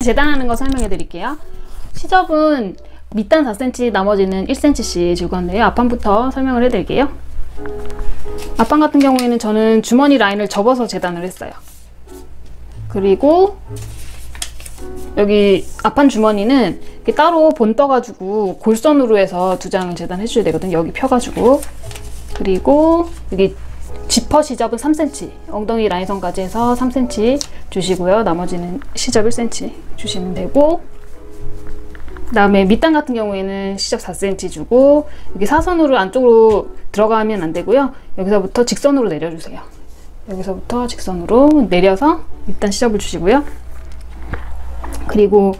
재단하는 거 설명해 드릴게요. 시접은 밑단 4cm, 나머지는 1cm씩 줄 건데요. 앞판부터 설명을 해 드릴게요. 앞판 같은 경우에는 저는 주머니 라인을 접어서 재단을 했어요. 그리고 여기 앞판 주머니는 이렇게 따로 본 떠가지고 골선으로 해서 2장을 재단해 주셔야 되거든요. 여기 펴가지고. 그리고 여기 지퍼 시접은 3cm, 엉덩이 라인선까지 해서 3cm 주시고요. 나머지는 시접 1cm 주시면 되고, 그 다음에 밑단 같은 경우에는 시접 4cm 주고, 여기 사선으로 안쪽으로 들어가면 안 되고요. 여기서부터 직선으로 내려주세요. 여기서부터 직선으로 내려서 밑단 시접을 주시고요. 그리고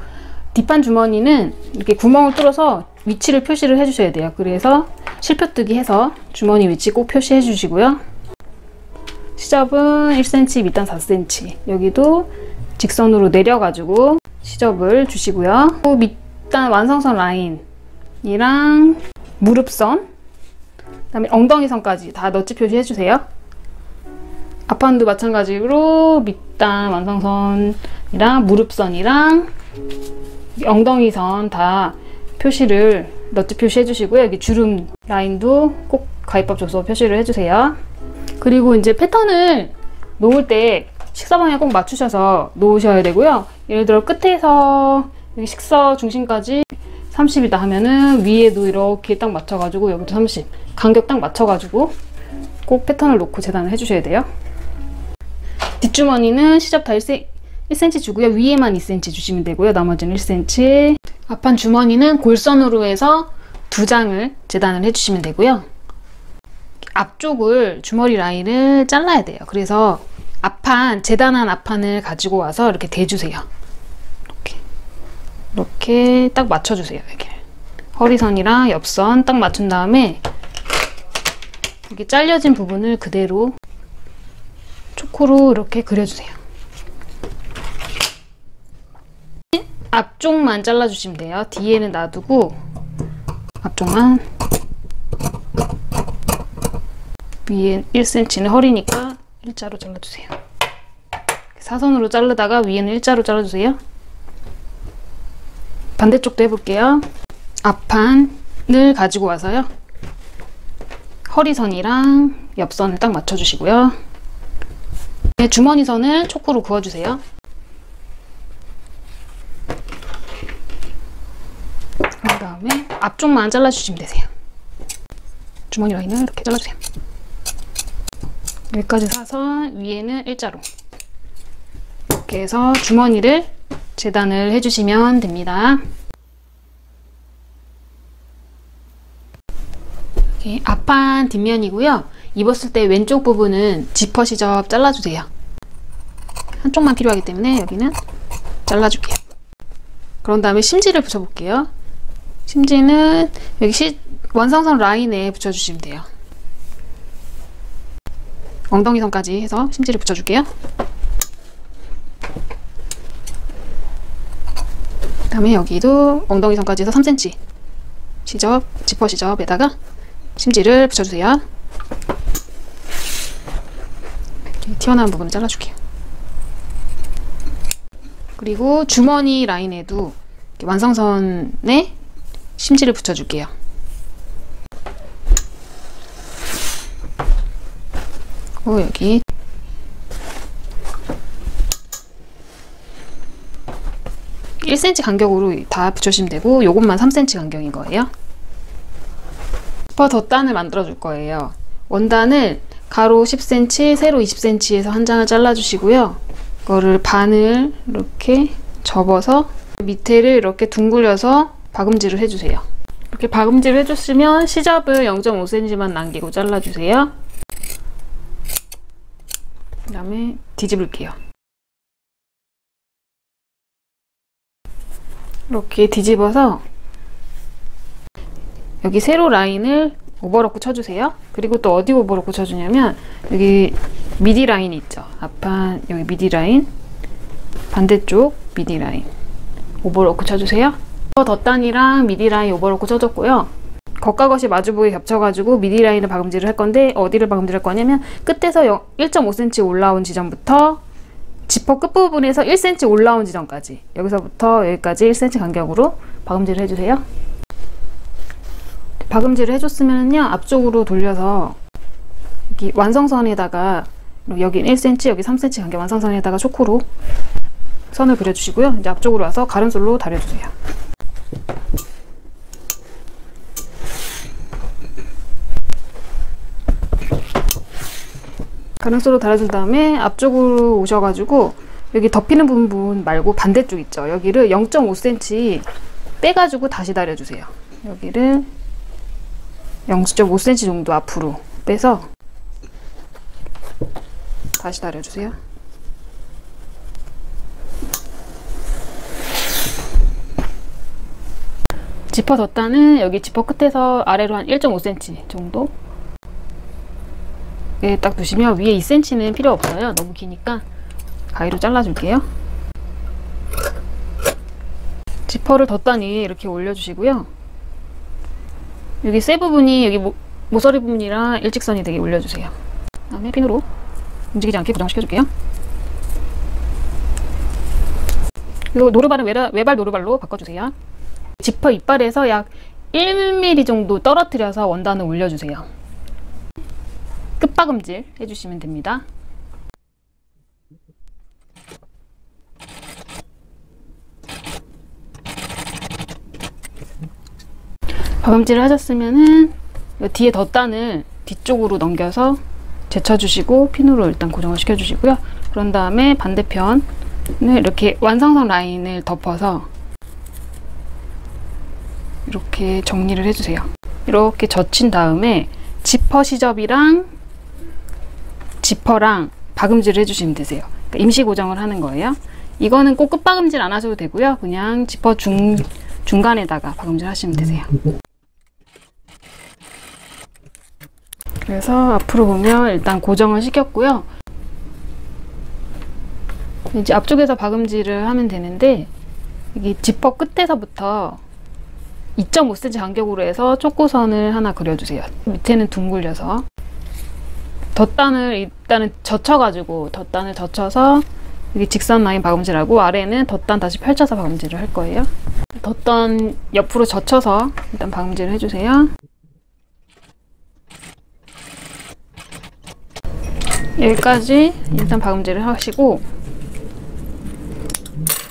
뒷판 주머니는 이렇게 구멍을 뚫어서 위치를 표시를 해주셔야 돼요. 그래서 실표뜨기 해서 주머니 위치 꼭 표시해 주시고요. 시접은 1cm, 밑단 4cm. 여기도 직선으로 내려가지고 시접을 주시고요. 밑단 완성선 라인이랑 무릎선, 그 다음에 엉덩이선까지 다 너치 표시해 주세요. 앞판도 마찬가지로 밑단 완성선이랑 무릎선이랑 엉덩이선 다 표시를 너트 표시해 주시고요. 여기 주름 라인도 꼭 가위밥 줘서 표시를 해주세요. 그리고 이제 패턴을 놓을 때 식사 방향 꼭 맞추셔서 놓으셔야 되고요. 예를 들어 끝에서 여기 식사 중심까지 30이다 하면은 위에도 이렇게 딱 맞춰가지고 여기도 30 간격 딱 맞춰가지고 꼭 패턴을 놓고 재단을 해주셔야 돼요. 뒷주머니는 시접 다 1cm 주고요. 위에만 2cm 주시면 되고요. 나머지는 1cm. 앞판 주머니는 골선으로 해서 2장을 재단을 해주시면 되고요. 앞쪽을 주머니 라인을 잘라야 돼요. 그래서 앞판, 재단한 앞판을 가지고 와서 이렇게 대주세요. 이렇게 딱 맞춰주세요. 이렇게 허리선이랑 옆선 딱 맞춘 다음에 이렇게 잘려진 부분을 그대로 초코로 이렇게 그려주세요. 앞쪽만 잘라주시면 돼요. 뒤에는 놔두고 앞쪽만. 위에 1cm는 허리니까 일자로 잘라주세요. 사선으로 자르다가 위에는 일자로 잘라주세요. 반대쪽도 해볼게요. 앞판을 가지고 와서요. 허리선이랑 옆선을 딱 맞춰주시고요. 주머니선을 초코로 그어주세요. 그 다음에 앞쪽만 잘라주시면 되세요. 주머니 라인을 이렇게 잘라주세요. 여기까지 사선, 위에는 일자로 이렇게 해서 주머니를 재단을 해주시면 됩니다. 이렇게 앞판 뒷면이고요. 입었을 때 왼쪽 부분은 지퍼 시접 잘라주세요. 한쪽만 필요하기 때문에 여기는 잘라줄게요. 그런 다음에 심지를 붙여볼게요. 심지는 여기 완성선 라인에 붙여주시면 돼요. 엉덩이선까지 해서 심지를 붙여줄게요. 그 다음에 여기도 엉덩이선까지 해서 3cm 시접, 지퍼 시접에다가 심지를 붙여주세요. 튀어나온 부분을 잘라줄게요. 그리고 주머니 라인에도 완성선에 심지를 붙여줄게요. 그리고 여기 (1cm) 간격으로 다 붙여주시면 되고 요것만 3cm 간격인 거예요. 덧단을 만들어 줄 거예요. 원단을 가로 10cm, 세로 20cm에서 한 장을 잘라주시고요. 이거를 반을 이렇게 접어서 밑에를 이렇게 둥글려서 박음질을 해주세요. 이렇게 박음질을 해주시면 시접을 0.5cm만 남기고 잘라주세요. 그 다음에 뒤집을게요. 이렇게 뒤집어서 여기 세로 라인을 오버로크 쳐주세요. 그리고 또 어디 오버로크 쳐주냐면 여기 미디 라인 있죠. 앞판 여기 미디 라인, 반대쪽 미디 라인 오버로크 쳐주세요. 덧단이랑 미디 라인 오버로크 쳐줬고요. 겉과 겉이 마주보게 겹쳐가지고 미디 라인을 박음질을 할 건데 어디를 박음질할 거냐면 끝에서 1.5cm 올라온 지점부터 지퍼 끝부분에서 1cm 올라온 지점까지, 여기서부터 여기까지 1cm 간격으로 박음질을 해주세요. 박음질을 해줬으면요, 앞쪽으로 돌려서 여기 완성선에다가, 여기 1cm, 여기 3cm 간격 완성선에다가 초코로 선을 그려주시고요. 이제 앞쪽으로 와서 가름솔로 다려주세요. 가름솔로 달아준 다음에 앞쪽으로 오셔가지고 여기 덮이는 부분 말고 반대쪽 있죠? 여기를 0.5cm 빼가지고 다시 다려주세요. 여기를 0.5cm 정도 앞으로 빼서 다시 다려주세요. 지퍼 덧단은 여기 지퍼 끝에서 아래로 한 1.5cm 정도 딱 두시면, 위에 2cm는 필요 없어요. 너무 기니까 가위로 잘라줄게요. 지퍼를 덧단 위에 이렇게 올려주시고요. 여기 쇠 부분이 여기 모서리 부분이랑 일직선이 되게 올려주세요. 그 다음에 핀으로 움직이지 않게 고정시켜줄게요. 그리고 노루발은 외발 노루발로 바꿔주세요. 지퍼 이빨에서 약 1mm 정도 떨어뜨려서 원단을 올려주세요. 끝박음질 해주시면 됩니다. 박음질을 하셨으면은 뒤에 덧단을 뒤쪽으로 넘겨서 제쳐주시고 핀으로 일단 고정을 시켜주시고요. 그런 다음에 반대편을 이렇게 완성선 라인을 덮어서 이렇게 정리를 해주세요. 이렇게 젖힌 다음에 지퍼 시접이랑 지퍼랑 박음질을 해주시면 되세요. 그러니까 임시 고정을 하는 거예요. 이거는 꼭 끝박음질 안 하셔도 되고요. 그냥 지퍼 중간에다가 박음질 하시면 되세요. 그래서 앞으로 보면 일단 고정을 시켰고요. 이제 앞쪽에서 박음질을 하면 되는데, 여기 지퍼 끝에서부터 2.5cm 간격으로 해서 초코선을 하나 그려주세요. 밑에는 둥글려서 덧단을 일단은 젖혀가지고, 덧단을 젖혀서 여기 직선 라인 박음질하고, 아래는 덧단 다시 펼쳐서 박음질을 할 거예요. 덧단 옆으로 젖혀서 일단 박음질을 해주세요. 여기까지 일단 박음질을 하시고,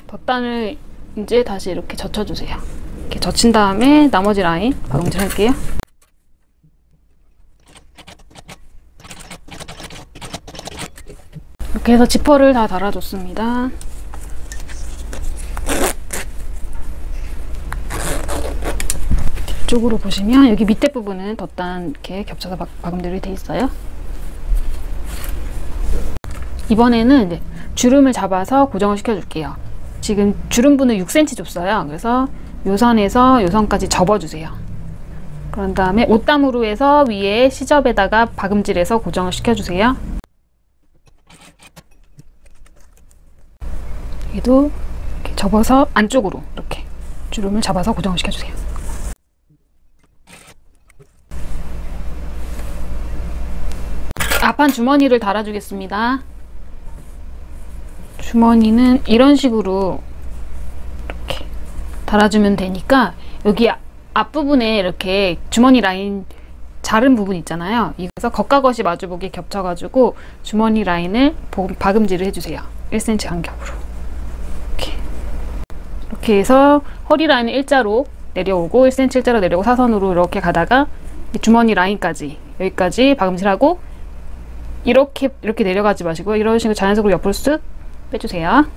덧단을 이제 다시 이렇게 젖혀주세요. 이렇게 젖힌 다음에 나머지 라인 박음질 할게요. 이렇게 해서 지퍼를 다 달아줬습니다. 뒤쪽으로 보시면 여기 밑에 부분은 덧단 이렇게 겹쳐서 박음질이 돼 있어요. 이번에는 이제 주름을 잡아서 고정을 시켜줄게요. 지금 주름분을 6cm 줬어요. 그래서 요 선에서 요 선까지 접어주세요. 그런 다음에 옷담으로 해서 위에 시접에다가 박음질해서 고정을 시켜주세요. 여기도 이렇게 접어서 안쪽으로 이렇게 주름을 잡아서 고정을 시켜주세요. 앞판 주머니를 달아주겠습니다. 주머니는 이런 식으로 이렇게 달아주면 되니까, 여기 앞부분에 이렇게 주머니 라인 자른 부분 있잖아요. 이거서 겉과 겉이 마주보게 겹쳐가지고 주머니 라인을 박음질을 해주세요. 1cm 간격으로. 이렇게 해서 허리 라인을 일자로 내려오고 1cm 일자로 내려오고 사선으로 이렇게 가다가 주머니 라인까지, 여기까지 박음질하고, 이렇게 내려가지 마시고 이런 식으로 자연스럽게 옆으로 쓱 빼주세요.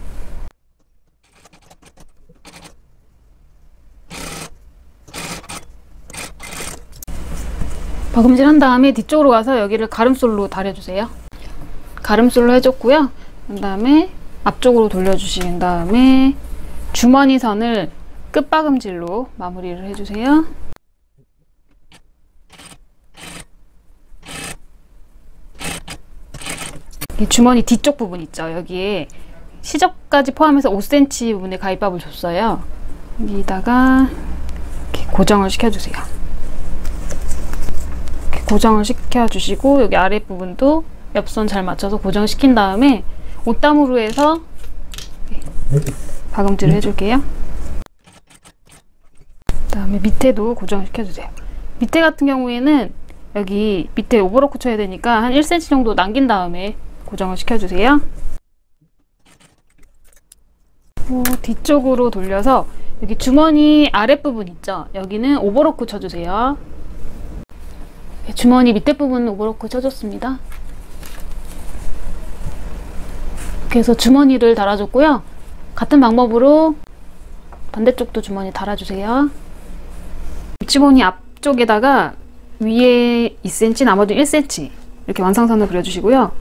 박음질 한 다음에 뒤쪽으로 가서 여기를 가름솔로 다려주세요. 가름솔로 해줬고요. 그 다음에 앞쪽으로 돌려주신 다음에 주머니 선을 끝박음질로 마무리를 해주세요. 이 주머니 뒤쪽 부분 있죠. 여기에 시접까지 포함해서 5cm 부분에 가위밥을 줬어요. 여기다가 이렇게 고정을 시켜주세요. 이렇게 고정을 시켜주시고, 여기 아랫부분도 옆선 잘 맞춰서 고정시킨 다음에 옷담으로 해서 박음질을 해줄게요. 그 다음에 밑에도 고정시켜주세요. 밑에 같은 경우에는 여기 밑에 오버로크 쳐야 되니까 한 1cm 정도 남긴 다음에 고정을 시켜주세요. 뒤쪽으로 돌려서 여기 주머니 아랫부분 있죠? 여기는 오버로크 쳐주세요. 주머니 밑에 부분은 오버로크 쳐줬습니다. 이렇게 해서 주머니를 달아줬고요. 같은 방법으로 반대쪽도 주머니 달아주세요. 입지본이 앞쪽에다가 위에 2cm, 나머지 1cm 이렇게 완성선을 그려주시고요.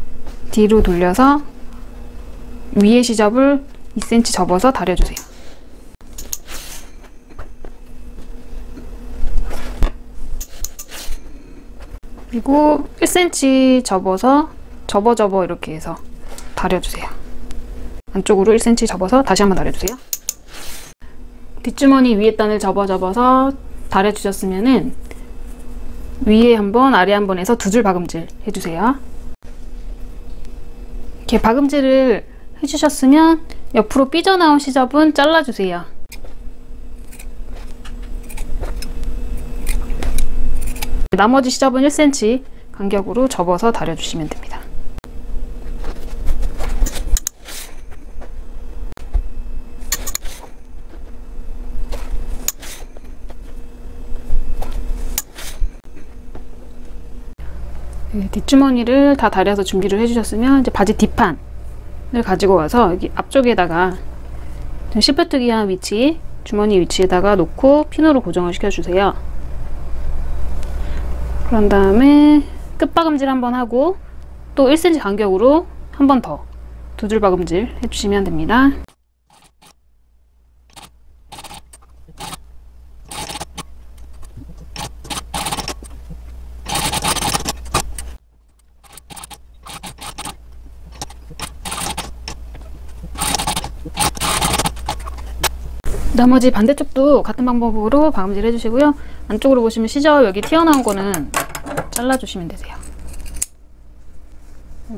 뒤로 돌려서 위에 시접을 2cm 접어서 다려주세요. 그리고 1cm 접어서 접어 이렇게 해서 다려주세요. 안쪽으로 1cm 접어서 다시 한번 다려주세요. 뒷주머니 위에 단을 접어서 다려주셨으면은 위에 한번 아래 한번 해서 두 줄 박음질 해주세요. 이렇게 박음질을 해주셨으면 옆으로 삐져나온 시접은 잘라주세요. 나머지 시접은 1cm 간격으로 접어서 다려주시면 됩니다. 뒷주머니를 다 다려서 준비를 해주셨으면 이제 바지 뒷판을 가지고 와서 여기 앞쪽에다가 실패뜨기한 위치, 주머니 위치에다가 놓고 핀으로 고정을 시켜주세요. 그런 다음에 끝박음질 한번 하고 또 1cm 간격으로 한 번 더 두 줄 박음질 해주시면 됩니다. 나머지 반대쪽도 같은 방법으로 박음질 해주시고요. 안쪽으로 보시면 시접 여기 튀어나온 거는 잘라주시면 되세요.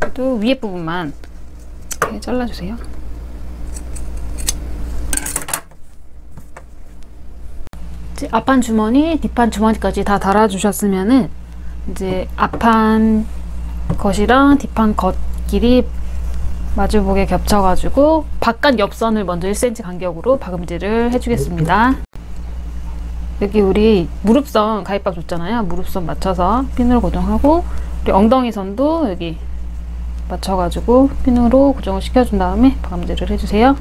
여기도 위에 부분만 이렇게 잘라주세요. 이제 앞판 주머니, 뒷판 주머니까지 다 달아주셨으면은 이제 앞판 겉이랑 뒷판 겉 길이 마주보게 겹쳐가지고 바깥 옆선을 먼저 1cm 간격으로 박음질을 해주겠습니다. 여기 우리 무릎선 가입박 줬잖아요. 무릎선 맞춰서 핀으로 고정하고 우리 엉덩이 선도 여기 맞춰가지고 핀으로 고정을 시켜준 다음에 박음질을 해주세요.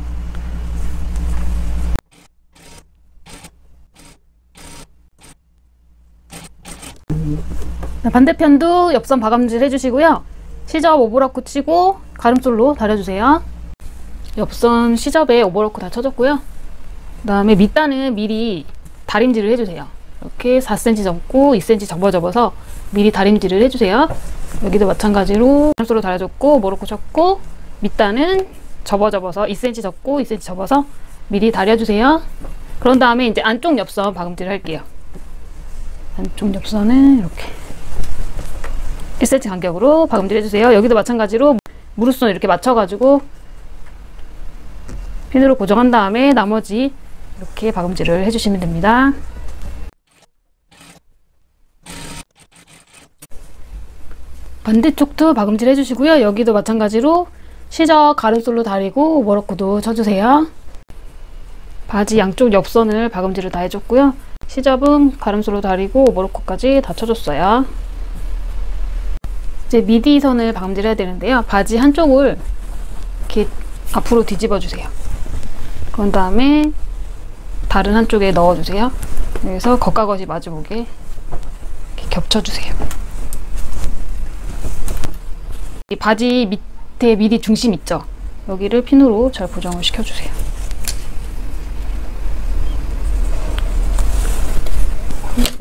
반대편도 옆선 박음질 해주시고요. 시접 오버로크 치고 가름솔로 다려주세요. 옆선 시접에 오버로크 다 쳐줬고요. 그 다음에 밑단은 미리 다림질을 해주세요. 이렇게 4cm 접고 2cm 접어서 미리 다림질을 해주세요. 여기도 마찬가지로 가름솔로 다려줬고 오버로크 쳤고 밑단은 접어서 2cm 접고 2cm 접어서 미리 다려주세요. 그런 다음에 이제 안쪽 옆선 박음질 할게요. 안쪽 옆선은 이렇게 1cm 간격으로 박음질 해주세요. 여기도 마찬가지로 무릎선 이렇게 맞춰가지고 핀으로 고정한 다음에 나머지 이렇게 박음질을 해주시면 됩니다. 반대쪽도 박음질 해주시고요. 여기도 마찬가지로 시접 가름솔로 다리고 오버로크도 쳐주세요. 바지 양쪽 옆선을 박음질을 다 해줬고요. 시접은 가름솔로 다리고 오버로크까지 다 쳐줬어요. 이제 미디선을 박음질 해야 되는데요. 바지 한쪽을 이렇게 앞으로 뒤집어 주세요. 그런 다음에 다른 한쪽에 넣어주세요. 여기서 겉과 겉이 마주보게 이렇게 겹쳐주세요. 이 바지 밑에 미디 중심 있죠? 여기를 핀으로 잘 고정을 시켜주세요.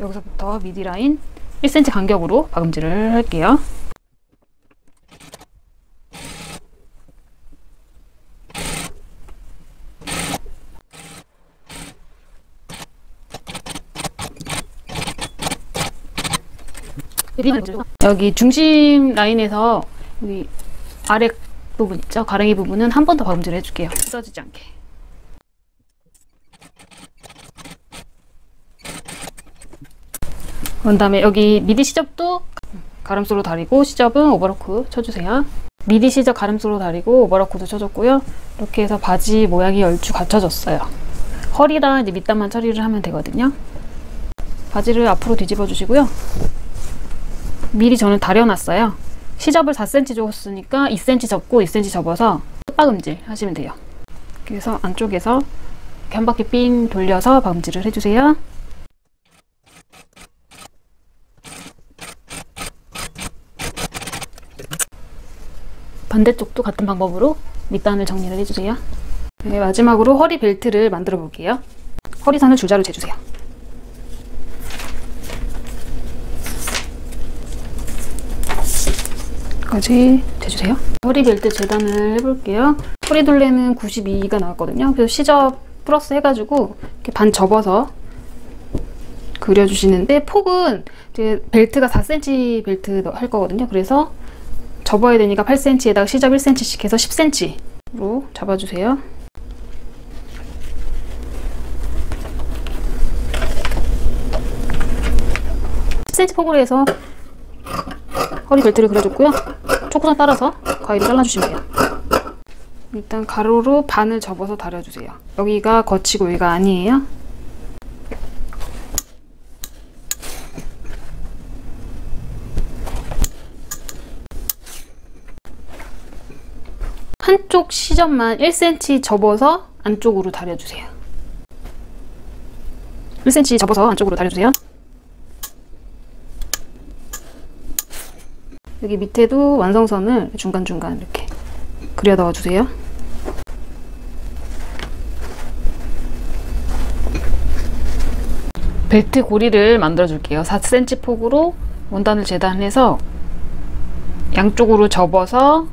여기서부터 미디 라인 1cm 간격으로 박음질을 할게요. 여기 중심 라인에서 여기 아래 부분 있죠? 가랭이 부분은 한 번 더 박음질을 해줄게요. 찢어지지 않게. 그런 다음에 여기 미디 시접도 가름수로 다리고 시접은 오버로크 쳐주세요. 미디 시접 가름수로 다리고 오버로크도 쳐줬고요. 이렇게 해서 바지 모양이 얼추 갖춰졌어요. 허리랑 이제 밑단만 처리를 하면 되거든요. 바지를 앞으로 뒤집어 주시고요. 미리 저는 다려놨어요. 시접을 4cm 줬으니까 2cm 접고 2cm 접어서 끝박음질 하시면 돼요. 그래서 안쪽에서 이렇게 한 바퀴 삥 돌려서 박음질을 해주세요. 반대쪽도 같은 방법으로 밑단을 정리를 해주세요. 네, 마지막으로 허리 벨트를 만들어 볼게요. 허리선을 줄자로 재주세요. 까지 재주세요. 허리 벨트 재단을 해볼게요. 허리 둘레는 92가 나왔거든요. 그래서 시접 플러스 해가지고 이렇게 반 접어서 그려주시는데, 폭은 이제 벨트가 4cm 벨트 할 거거든요. 그래서 접어야 되니까 8cm에다가 시접 1cm씩 해서 10cm로 잡아주세요. 폭으로 해서 허리 벨트를 그려줬고요. 초코선 따라서 가위로 잘라주시면 돼요. 일단 가로로 반을 접어서 다려주세요. 여기가 거치고 여기가 아니에요. 한쪽 시접만 1cm 접어서 안쪽으로 다려주세요. 1cm 접어서 안쪽으로 다려주세요. 여기 밑에도 완성선을 중간중간 이렇게 그려 넣어주세요. 벨트 고리를 만들어 줄게요. 4cm 폭으로 원단을 재단해서 양쪽으로 접어서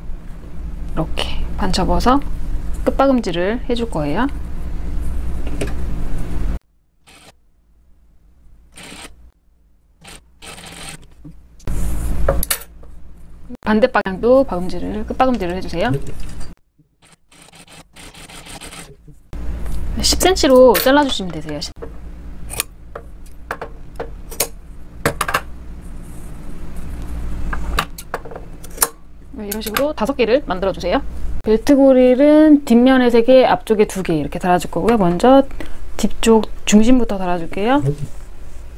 이렇게 반 접어서 끝박음질을 해줄 거예요. 반대 방향도 끝박음질을 해주세요. 10cm로 잘라주시면 되세요. 이런 식으로 5개를 만들어주세요. 벨트 고리는 뒷면에 3개, 앞쪽에 2개 이렇게 달아줄 거고요. 먼저 뒤쪽 중심부터 달아줄게요.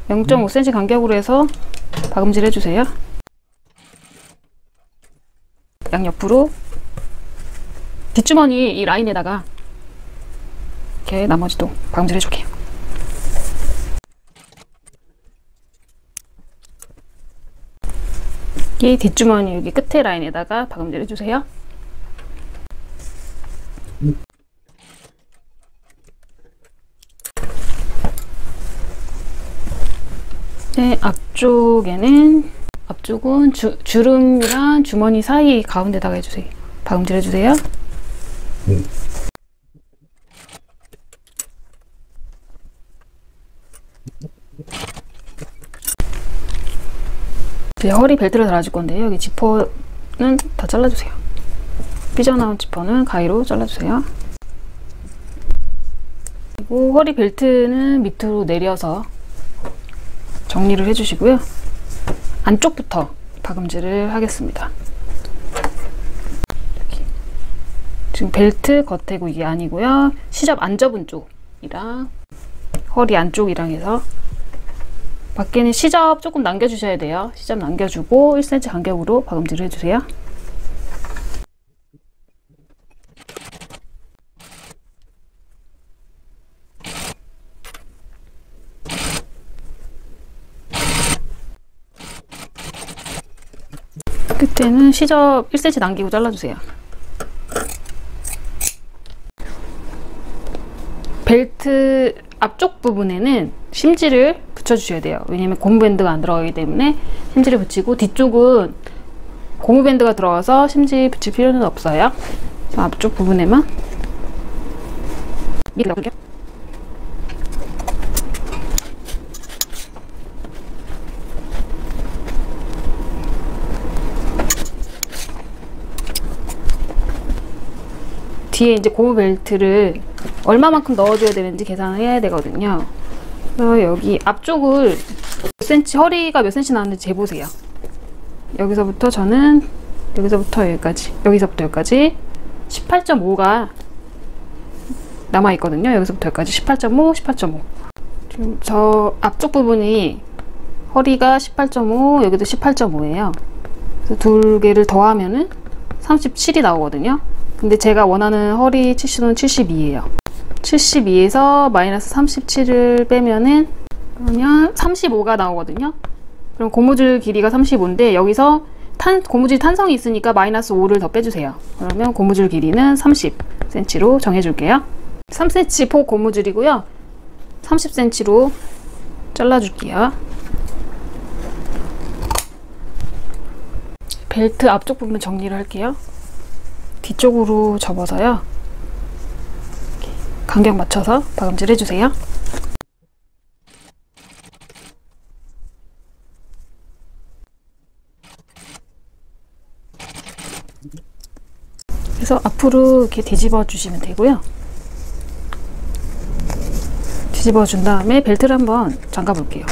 0.5cm 간격으로 해서 박음질 해주세요. 양옆으로 뒷주머니 이 라인에다가 이렇게 나머지도 박음질 해줄게요. 이 뒷주머니 여기 끝에 라인에다가 박음질 해주세요. 네, 앞쪽은 주름이랑 주머니 사이 가운데다가 해주세요. 박음질 해주세요. 이제 허리 벨트를 달아줄 건데요. 여기 지퍼는 다 잘라주세요. 삐져나온 지퍼는 가위로 잘라주세요. 그리고 허리 벨트는 밑으로 내려서 정리를 해주시고요. 안쪽부터 박음질을 하겠습니다. 여기. 지금 벨트 겉에고 이게 아니고요. 시접 안 접은 쪽이랑 허리 안쪽이랑 해서 밖에는 시접 조금 남겨주셔야 돼요. 시접 남겨주고 1cm 간격으로 박음질을 해주세요. 끝에는 시접 1cm 남기고 잘라주세요. 벨트 앞쪽 부분에는 심지를 붙여주셔야 돼요. 왜냐면 고무밴드가 안 들어가기 때문에 심지를 붙이고, 뒤쪽은 고무밴드가 들어가서 심지 붙일 필요는 없어요. 앞쪽 부분에만 미리 넣어줄게요. 뒤에 이제 고무 벨트를 얼마만큼 넣어줘야 되는지 계산을 해야 되거든요. 그래서 여기 앞쪽을 몇 cm, 허리가 몇 cm 나왔는지 재보세요. 여기서부터 저는 여기서부터 여기까지, 여기서부터 여기까지 18.5가 남아있거든요. 여기서부터 여기까지 18.5, 18.5. 지금 저 앞쪽 부분이 허리가 18.5, 여기도 18.5예요. 그래서 두 개를 더하면은 37이 나오거든요. 근데 제가 원하는 허리 70은 72예요. 72에서 마이너스 37을 빼면은 그러면 35가 나오거든요. 그럼 고무줄 길이가 35인데 여기서 고무줄 탄성이 있으니까 마이너스 5를 더 빼주세요. 그러면 고무줄 길이는 30cm로 정해줄게요. 3cm 폭 고무줄이고요. 30cm로 잘라줄게요. 벨트 앞쪽 부분 정리를 할게요. 뒤쪽으로 접어서요. 이렇게 간격 맞춰서 박음질 해주세요. 그래서 앞으로 이렇게 뒤집어 주시면 되고요. 뒤집어 준 다음에 벨트를 한번 잠가 볼게요.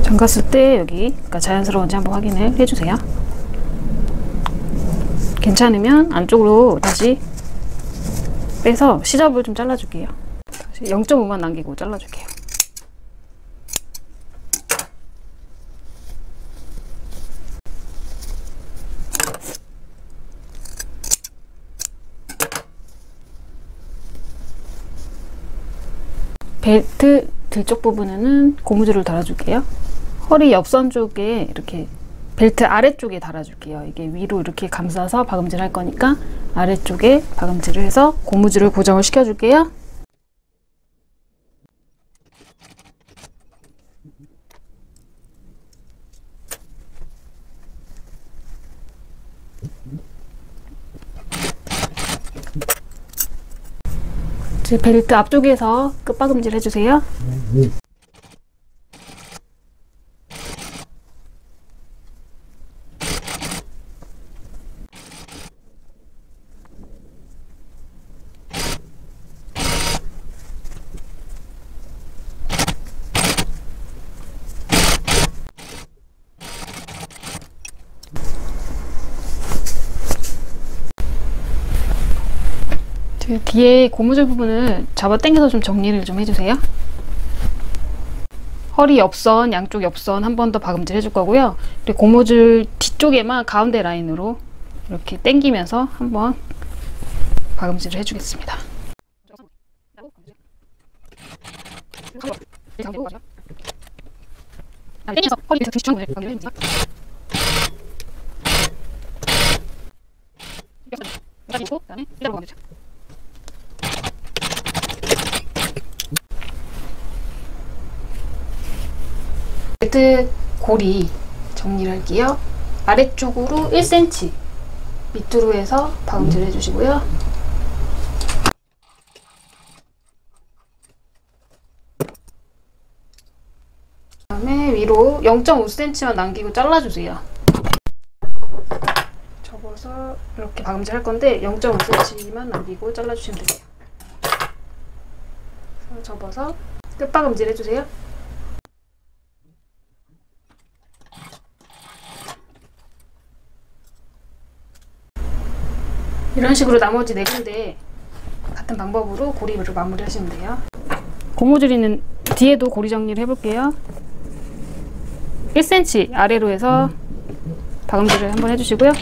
잠갔을 때 여기 자연스러운지 한번 확인을 해주세요. 괜찮으면 안쪽으로 다시 빼서 시접을 좀 잘라줄게요. 0.5만 남기고 잘라줄게요. 벨트 뒤쪽 부분에는 고무줄을 달아줄게요. 허리 옆선 쪽에 이렇게 벨트 아래쪽에 달아줄게요. 이게 위로 이렇게 감싸서 박음질 할 거니까 아래쪽에 박음질을 해서 고무줄을 고정을 시켜줄게요. 이제 벨트 앞쪽에서 끝박음질 해주세요. 뒤에 고무줄 부분을 잡아당겨서 좀 정리를 좀 해주세요. 허리 옆선, 양쪽 옆선 한 번 더 박음질 해줄 거고요. 그리고 고무줄 뒤쪽에만 가운데 라인으로 이렇게 당기면서 한번 박음질을 해주겠습니다. 당겨서 허리 뒤쪽을 박음질 해주세요. 그다음에 이대로 박음질. 벨트 고리 정리를 할게요. 아래쪽으로 1cm 밑으로 해서 박음질 해주시고요. 그 다음에 위로 0.5cm만 남기고 잘라주세요. 접어서 이렇게 박음질 할 건데 0.5cm만 남기고 잘라주시면 돼요. 접어서 끝박음질 해주세요. 이런 식으로 나머지 4군데 같은 방법으로 고리를 마무리 하시면 돼요. 고무줄 있는 뒤에도 고리 정리를 해볼게요. 1cm 아래로 해서 박음질을 한번 해주시고요.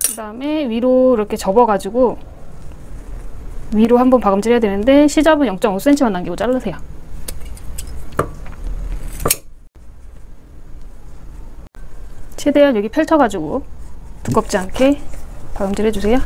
그 다음에 위로 이렇게 접어가지고 위로 한번 박음질 해야 되는데 시접은 0.5cm만 남기고 자르세요. 최대한 여기 펼쳐가지고 두껍지 않게 박음질 해주세요.